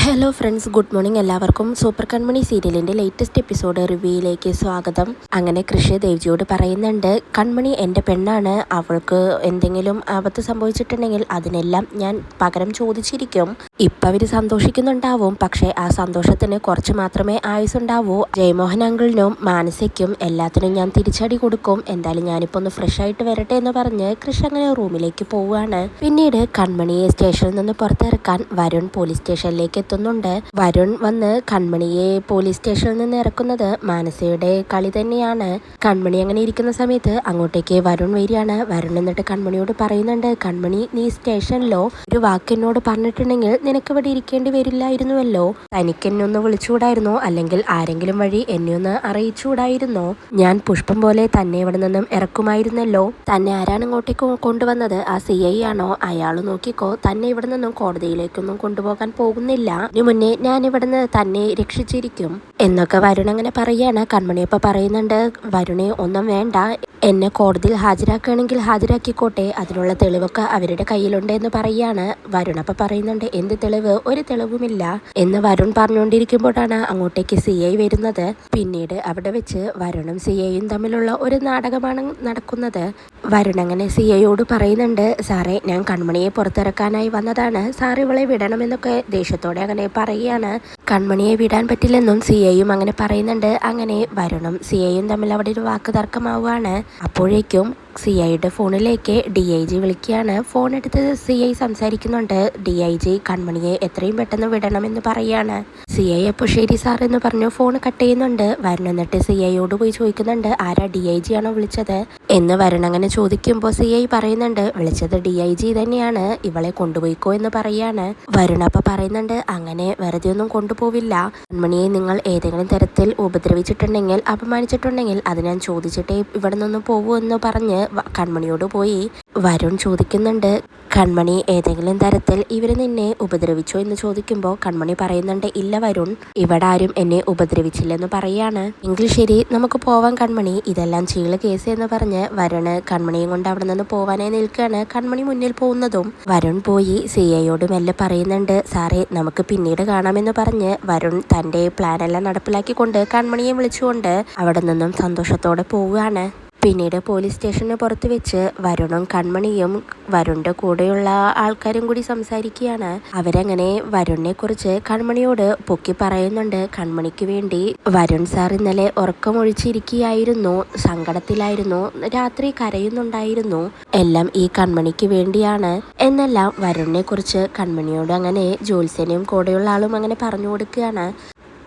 Hello friends, good morning. എല്ലാവർക്കും super കൺമണി സീരിയലിൻ്റെ latest episode റിവ്യൂയിലേക്ക് സ്വാഗതം. അങ്ങനെ കൃഷി ദേവ്ജിയോട് പറയുന്നുണ്ട്, കൺമണി എൻ്റെ പെണ്ണാണ്, അവൾക്ക് എന്തെങ്കിലും ആപത്ത് സംഭവിച്ചിട്ടുണ്ടെങ്കിൽ അതിനെല്ലാം ഞാൻ പകരം ചോദിച്ചിരിക്കും. ഇപ്പം അവർ സന്തോഷിക്കുന്നുണ്ടാവും, പക്ഷേ ആ സന്തോഷത്തിന് കുറച്ച് മാത്രമേ ആയുസുണ്ടാവൂ. ജയമോഹൻ അങ്കിളിനും മാനസയ്ക്കും എല്ലാത്തിനും ഞാൻ തിരിച്ചടി കൊടുക്കും. എന്തായാലും ഞാനിപ്പോൾ ഒന്ന് ഫ്രഷ് ആയിട്ട് വരട്ടെ എന്ന് പറഞ്ഞ് കൃഷി അങ്ങനെ റൂമിലേക്ക് പോവുകയാണ്. പിന്നീട് കൺമണിയെ സ്റ്റേഷനിൽ നിന്ന് പുറത്തിറക്കാൻ വരുൺ പോലീസ് സ്റ്റേഷനിലേക്ക് എത്തുന്നുണ്ട്. വരുൺ വന്ന് കൺമണിയെ പോലീസ് സ്റ്റേഷനിൽ നിന്ന് ഇറക്കുന്നത് മാനസയുടെ കളി തന്നെയാണ്. കൺമണി അങ്ങനെ ഇരിക്കുന്ന സമയത്ത് അങ്ങോട്ടേക്ക് വരുൺ വരികയാണ്. വരുൺ എന്നിട്ട് കൺമണിയോട് പറയുന്നുണ്ട്, കൺമണി, നീ സ്റ്റേഷനിലോ ഒരു വാക്കെന്നോട് പറഞ്ഞിട്ടുണ്ടെങ്കിൽ നിനക്ക് ഇവിടെ ഇരിക്കേണ്ടി വരില്ലായിരുന്നുവല്ലോ. തനിക്ക് എന്നെ ഒന്ന് വിളിച്ചുകൂടായിരുന്നോ, അല്ലെങ്കിൽ ആരെങ്കിലും വഴി എന്നെ ഒന്ന് അറിയിച്ചുകൂടായിരുന്നോ? ഞാൻ പുഷ്പം പോലെ തന്നെ ഇവിടെ നിന്നും ഇറക്കുമായിരുന്നല്ലോ. തന്നെ ആരാണ് ഇങ്ങോട്ടേക്ക് കൊണ്ടുവന്നത്? ആ CI ആണോ? അയാൾ നോക്കിക്കോ, തന്നെ ഇവിടെ നിന്നും കോടതിയിലേക്കൊന്നും കൊണ്ടുപോകാൻ പോകുന്നില്ല. ഇതിനു മുന്നേ ഞാൻ ഇവിടുന്ന് തന്നെ രക്ഷിച്ചിരിക്കും എന്നൊക്കെ വരുൺ അങ്ങനെ പറയാണ്. കൺമണിയപ്പ പറയുന്നുണ്ട്, വരുണെ ഒന്നും വേണ്ട, എന്നെ കോടതിയിൽ ഹാജരാക്കുകയാണെങ്കിൽ ഹാജരാക്കിക്കോട്ടെ, അതിനുള്ള തെളിവൊക്കെ അവരുടെ കയ്യിലുണ്ട് എന്ന് പറയാണ്. വരുൺ അപ്പം പറയുന്നുണ്ട്, എന്ത് തെളിവ്? ഒരു തെളിവുമില്ല എന്ന് വരുൺ പറഞ്ഞുകൊണ്ടിരിക്കുമ്പോഴാണ് അങ്ങോട്ടേക്ക് CI വരുന്നത്. പിന്നീട് അവിടെ വെച്ച് വരുണും CIയും തമ്മിലുള്ള ഒരു നാടകമാണ് നടക്കുന്നത്. വരുൺ അങ്ങനെ CIയോട് പറയുന്നുണ്ട്, സാറേ, ഞാൻ കൺമണിയെ പുറത്തിറക്കാനായി വന്നതാണ്, സാർ ഇവളെ വിടണമെന്നൊക്കെ ദേഷ്യത്തോടെ അങ്ങനെ പറയുകയാണ്. കൺമണിയെ വിടാൻ പറ്റില്ലെന്നും CIയും അങ്ങനെ പറയുന്നുണ്ട്. അങ്ങനെ വരുണും CIയും തമ്മിൽ അവിടെ ഒരു വാക്ക് തർക്കമാവുകയാണ്. അപ്പോഴേക്കും CIയുടെ ഫോണിലേക്ക് DIG വിളിക്കുകയാണ്. ഫോൺ എടുത്ത് CI സംസാരിക്കുന്നുണ്ട്. DIG കൺമണിയെ എത്രയും പെട്ടെന്ന് വിടണമെന്ന് പറയാണ്. CI അപ്പോൾ ശരി സാർ എന്ന് പറഞ്ഞു ഫോൺ കട്ട് ചെയ്യുന്നുണ്ട്. വരുൺ എന്നിട്ട് CIയോട് പോയി ചോദിക്കുന്നുണ്ട്, ആരാ, DIG ആണോ വിളിച്ചത് എന്ന് വരുൺ അങ്ങനെ ചോദിക്കുമ്പോൾ CI പറയുന്നുണ്ട്, വിളിച്ചത് DIG തന്നെയാണ്, ഇവളെ കൊണ്ടുപോയിക്കോ എന്ന് പറയാണ്. വരുൺ അപ്പം പറയുന്നുണ്ട്, അങ്ങനെ വെറുതെ ഒന്നും കൊണ്ടുപോവില്ല, കൺമണിയെ നിങ്ങൾ ഏതെങ്കിലും തരത്തിൽ ഉപദ്രവിച്ചിട്ടുണ്ടെങ്കിൽ അപമാനിച്ചിട്ടുണ്ടെങ്കിൽ അത് ഞാൻ ചോദിച്ചിട്ടേ ഇവിടെ നിന്നും പോവൂ എന്ന് പറഞ്ഞ് കൺമണിയോട് പോയി വരുൺ ചോദിക്കുന്നുണ്ട്, കൺമണി ഏതെങ്കിലും തരത്തിൽ ഇവർ നിന്നെ ഉപദ്രവിച്ചോ എന്ന് ചോദിക്കുമ്പോൾ കൺമണി പറയുന്നുണ്ട്, ഇല്ല വരുൺ, ഇവിടെ ആരും എന്നെ ഉപദ്രവിച്ചില്ലെന്ന് പറയാണ്. എങ്കിൽ ശരി, നമുക്ക് പോവാൻ കൺമണി, ഇതെല്ലാം ചീള് കേസ് എന്ന് പറഞ്ഞ് വരുണ് കൺമണിയും കൊണ്ട് അവിടെ നിന്ന് പോവാനായി നിൽക്കുകയാണ്. കൺമണി മുന്നിൽ പോകുന്നതും വരുൺ പോയി CIയോട് മെല്ലെ പറയുന്നുണ്ട്, സാറേ, നമുക്ക് പിന്നീട് കാണാമെന്ന് പറഞ്ഞ് വരുൺ തൻ്റെ പ്ലാനെല്ലാം നടപ്പിലാക്കിക്കൊണ്ട് കൺമണിയെ വിളിച്ചുകൊണ്ട് അവിടെ നിന്നും സന്തോഷത്തോടെ പോവുകയാണ്. പിന്നീട് പോലീസ് സ്റ്റേഷന് പുറത്ത് വെച്ച് വരുണും കൺമണിയും വരുണിൻ്റെ കൂടെയുള്ള ആൾക്കാരും കൂടി സംസാരിക്കുകയാണ്. അവരങ്ങനെ വരുണിനെ കുറിച്ച് കൺമണിയോട് പൊക്കി പറയുന്നുണ്ട്. കൺമണിക്ക് വേണ്ടി വരുൺ സാർ ഇന്നലെ ഉറക്കമൊഴിച്ചിരിക്കുകയായിരുന്നു, സങ്കടത്തിലായിരുന്നു, രാത്രി കരയുന്നുണ്ടായിരുന്നു, എല്ലാം ഈ കൺമണിക്ക് വേണ്ടിയാണ് എന്നെല്ലാം വരുണിനെ കുറിച്ച് കൺമണിയോട് അങ്ങനെ ജ്യോത്സ്യനെയും കൂടെയുള്ള ആളും അങ്ങനെ പറഞ്ഞു കൊടുക്കുകയാണ്.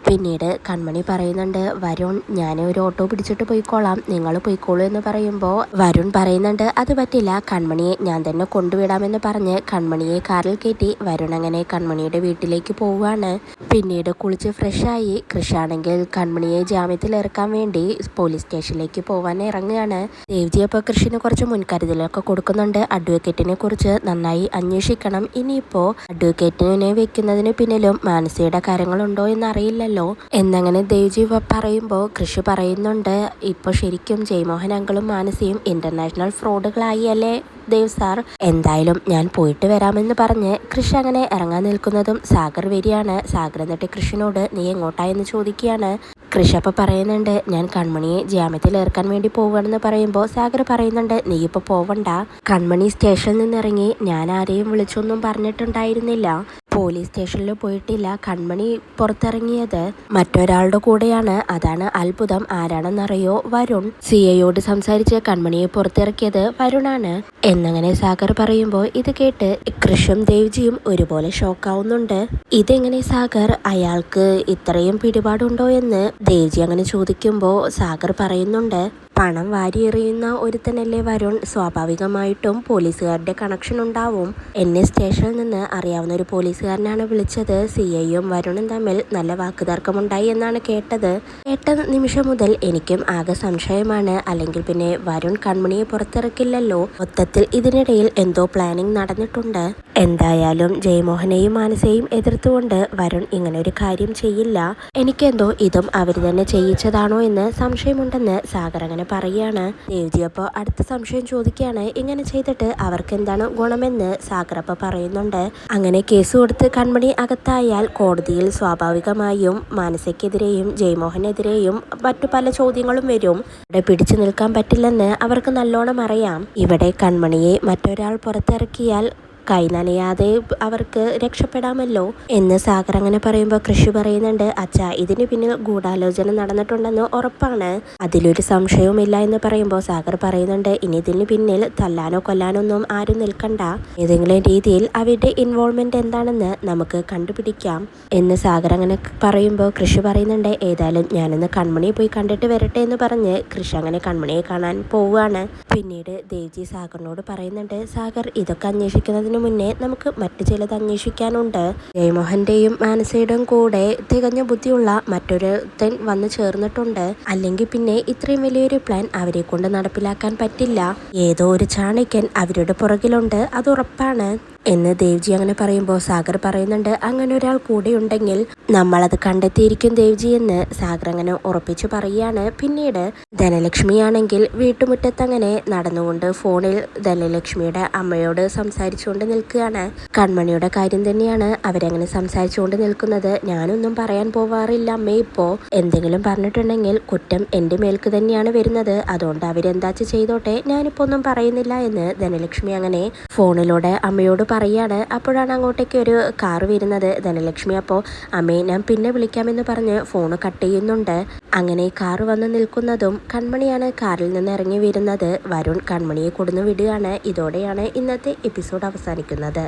പിന്നീട് കൺമണി പറയുന്നുണ്ട്, വരുൺ, ഞാൻ ഒരു ഓട്ടോ പിടിച്ചിട്ട് പോയിക്കോളാം, നിങ്ങൾ പോയിക്കോളൂ എന്ന് പറയുമ്പോൾ വരുൺ പറയുന്നുണ്ട്, അത് പറ്റില്ല, കൺമണിയെ ഞാൻ തന്നെ കൊണ്ടുവിടാമെന്ന് പറഞ്ഞ് കൺമണിയെ കാറിൽ കയറ്റി വരുൺ അങ്ങനെ കൺമണിയുടെ വീട്ടിലേക്ക് പോവുകയാണ്. പിന്നീട് കുളിച്ച് ഫ്രഷായി കൃഷാണെങ്കിൽ കൺമണിയെ ജാമ്യത്തിൽ ഇറക്കാൻ വേണ്ടി പോലീസ് സ്റ്റേഷനിലേക്ക് പോകാൻ ഇറങ്ങുകയാണ്. ദേവ്ജി അപ്പോൾ കൃഷിന് കുറച്ച് മുൻകരുതലൊക്കെ കൊടുക്കുന്നുണ്ട്. അഡ്വക്കേറ്റിനെ കുറിച്ച് നന്നായി അന്വേഷിക്കണം, ഇനിയിപ്പോൾ അഡ്വക്കേറ്റിനെ വെക്കുന്നതിന് പിന്നിലും മാനസികയുടെ കാര്യങ്ങളുണ്ടോ എന്നറിയില്ലല്ലോ എന്നങ്ങനെ ദേവ്ജി പറയുമ്പോൾ കൃഷി പറയുന്നുണ്ട്, ഇപ്പോൾ ശരിക്കും ജയമോഹൻ അങ്കിളും മാനസിയും ഇന്റർനാഷണൽ ഫ്രോഡുകളായി അല്ലേ ദേവ് സാർ, എന്തായാലും ഞാൻ പോയിട്ട് വരാമെന്ന് പറഞ്ഞ് കൃഷി അങ്ങനെ ഇറങ്ങാൻ നിൽക്കുന്നതും സാഗർ വരികയാണ്. സാഗർ എന്നിട്ട് കൃഷിനോട് നീ എങ്ങോട്ടാ എന്ന് ചോദിക്കുകയാണ്. കൃഷി അപ്പം പറയുന്നുണ്ട്, ഞാൻ കൺമണിയെ ജാമ്യത്തിൽ ഇറക്കാൻ വേണ്ടി പോവുകയാണെന്ന് പറയുമ്പോൾ സാഗർ പറയുന്നുണ്ട്, നീ ഇപ്പോൾ പോവണ്ട, കൺമണി സ്റ്റേഷനിൽ നിന്നിറങ്ങി ഞാൻ ആരെയും വിളിച്ചൊന്നും പറഞ്ഞിട്ടുണ്ടായിരുന്നില്ല, പോലീസ് സ്റ്റേഷനിൽ പോയിട്ടില്ല, കൺമണി പുറത്തിറങ്ങിയത് മറ്റൊരാളുടെ കൂടെയാണ്, അതാണ് അത്ഭുതം, ആരാണെന്നറിയോ, വരുൺ, CIയോട് സംസാരിച്ച് കൺമണിയെ പുറത്തിറക്കിയത് വരുണാണ് എന്നങ്ങനെ സാഗർ പറയുമ്പോൾ ഇത് കേട്ട് കൃഷും ദേവ്ജിയും ഒരുപോലെ ഷോക്കാവുന്നുണ്ട്. ഇതെങ്ങനെ സാഗർ, അയാൾക്ക് ഇത്രയും പിടിപാടുണ്ടോ എന്ന് ദേവ്ജി അങ്ങനെ ചോദിക്കുമ്പോൾ സാഗർ പറയുന്നുണ്ട്, പണം വാരിയെറിയുന്ന ഒരുത്തനല്ലേ വരുൺ, സ്വാഭാവികമായിട്ടും പോലീസുകാരുടെ കണക്ഷൻ ഉണ്ടാവും, എന്നെ സ്റ്റേഷനിൽ നിന്ന് അറിയാവുന്ന ഒരു പോലീസുകാരനാണ് വിളിച്ചത്, CIയും വരുണും തമ്മിൽ നല്ല വാക്കുതർക്കമുണ്ടായി എന്നാണ് കേട്ടത്, കേട്ട നിമിഷം മുതൽ എനിക്കും ആകെ സംശയമാണ്, അല്ലെങ്കിൽ പിന്നെ വരുൺ കൺമണിയെ പുറത്തിറക്കില്ലല്ലോ, മൊത്തത്തിൽ ഇതിനിടയിൽ എന്തോ പ്ലാനിങ് നടന്നിട്ടുണ്ട്, എന്തായാലും ജയമോഹനെയും മാനസയെയും എതിർത്തുകൊണ്ട് വരുൺ ഇങ്ങനെ ഒരു കാര്യം ചെയ്യില്ല, എനിക്കെന്തോ ഇതും അവർ തന്നെ ചെയ്യിച്ചതാണോ എന്ന് സംശയമുണ്ടെന്ന് സാഗർ അങ്ങനെ പറയാണ്. ദേവ്ജി അപ്പോൾ അടുത്ത സംശയം ചോദിക്കുകയാണ്, ഇങ്ങനെ ചെയ്തിട്ട് അവർക്ക് എന്താണ് ഗുണമെന്ന് സാഗർ അപ്പോൾ പറയുന്നുണ്ട്. അങ്ങനെ കേസ് കൊടുത്ത് കൺമണി അകത്തായാൽ കോടതിയിൽ സ്വാഭാവികമായും മാനസയ്ക്കെതിരെയും ജയമോഹനെതിരെയും മറ്റു പല ചോദ്യങ്ങളും വരും. ഇവിടെ പിടിച്ചു നിൽക്കാൻ പറ്റില്ലെന്ന് അവർക്ക് നല്ലോണം അറിയാം. ഇവിടെ കൺമണിയെ മറ്റൊരാൾ പുറത്തിറക്കിയാൽ കൈ നനയാതെ അവർക്ക് രക്ഷപ്പെടാമല്ലോ എന്ന് സാഗർ അങ്ങനെ പറയുമ്പോൾ കൃഷി പറയുന്നുണ്ട്, അച്ഛാ ഇതിന് പിന്നിൽ ഗൂഢാലോചന നടന്നിട്ടുണ്ടെന്ന് ഉറപ്പാണ്, അതിലൊരു സംശയവുമില്ല എന്ന് പറയുമ്പോൾ സാഗർ പറയുന്നുണ്ട്, ഇനി ഇതിന് പിന്നിൽ തല്ലാനോ കൊല്ലാനോ ഒന്നും ആരും നിൽക്കണ്ട, ഏതെങ്കിലും രീതിയിൽ അവരുടെ ഇൻവോൾവ്മെന്റ് എന്താണെന്ന് നമുക്ക് കണ്ടുപിടിക്കാം എന്ന് സാഗർ അങ്ങനെ പറയുമ്പോൾ കൃഷി പറയുന്നുണ്ട്, ഏതായാലും ഞാനിന്ന് കൺമണിയെ പോയി കണ്ടിട്ട് വരട്ടെ എന്ന് പറഞ്ഞ് കൃഷി അങ്ങനെ കൺമണിയെ കാണാൻ പോവുകയാണ്. പിന്നീട് ദേവ്ജി സാഗറിനോട് പറയുന്നുണ്ട്, സാഗർ ഇതൊക്കെ അന്വേഷിക്കുന്നതിന് മുന്നേ നമുക്ക് മറ്റു ചിലത് അന്വേഷിക്കാനുണ്ട്. ജയമോഹന്റെയും മാനസയുടെയും കൂടെ തികഞ്ഞ ബുദ്ധിയുള്ള മറ്റൊരുത്തൻ വന്നു ചേർന്നിട്ടുണ്ട്. അല്ലെങ്കിൽ പിന്നെ ഇത്രയും വലിയൊരു പ്ലാൻ അവരെ കൊണ്ട് നടപ്പിലാക്കാൻ പറ്റില്ല. ഏതോ ഒരു ചാണക്യൻ അവരുടെ പുറകിലുണ്ട്, അത് ഉറപ്പാണ് എന്ന് ദേവ്ജി അങ്ങനെ പറയുമ്പോൾ സാഗർ പറയുന്നുണ്ട്, അങ്ങനെ ഒരാൾ കൂടെ ഉണ്ടെങ്കിൽ നമ്മളത് കണ്ടെത്തിയിരിക്കും ദേവ്ജി എന്ന് സാഗർ അങ്ങനെ ഉറപ്പിച്ചു പറയുകയാണ്. പിന്നീട് ധനലക്ഷ്മിയാണെങ്കിൽ വീട്ടുമുറ്റത്ത് അങ്ങനെ നടന്നുകൊണ്ട് ഫോണിൽ ധനലക്ഷ്മിയുടെ അമ്മയോട് സംസാരിച്ചുകൊണ്ട് നിൽക്കുകയാണ്. കൺമണിയുടെ കാര്യം തന്നെയാണ് അവരങ്ങനെ സംസാരിച്ചുകൊണ്ട് നിൽക്കുന്നത്. ഞാനൊന്നും പറയാൻ പോവാറില്ല അമ്മേ, ഇപ്പോൾ എന്തെങ്കിലും പറഞ്ഞിട്ടുണ്ടെങ്കിൽ കുറ്റം എൻ്റെ മേൽക്ക് തന്നെയാണ് വരുന്നത്, അതുകൊണ്ട് അവരെന്താച്ച് ചെയ്തോട്ടെ, ഞാനിപ്പോൾ ഒന്നും പറയുന്നില്ല എന്ന് ധനലക്ഷ്മി അങ്ങനെ ഫോണിലൂടെ അമ്മയോട് പറയാണ്. അപ്പോഴാണ് അങ്ങോട്ടേക്ക് ഒരു കാറ് വരുന്നത്. ധനലക്ഷ്മി അപ്പോൾ അമ്മേ ഞാൻ പിന്നെ വിളിക്കാമെന്ന് പറഞ്ഞ് ഫോണ് കട്ട് ചെയ്യുന്നുണ്ട്. അങ്ങനെ കാറ് വന്ന് നിൽക്കുന്നതും കൺമണിയാണ് കാറിൽ നിന്ന് ഇറങ്ങി വരുന്നത്. വരുൺ കൺമണിയെ കൊടുന്നു വിടുകയാണ്. ഇതോടെയാണ് ഇന്നത്തെ എപ്പിസോഡ് അവസാനിക്കുന്നത്.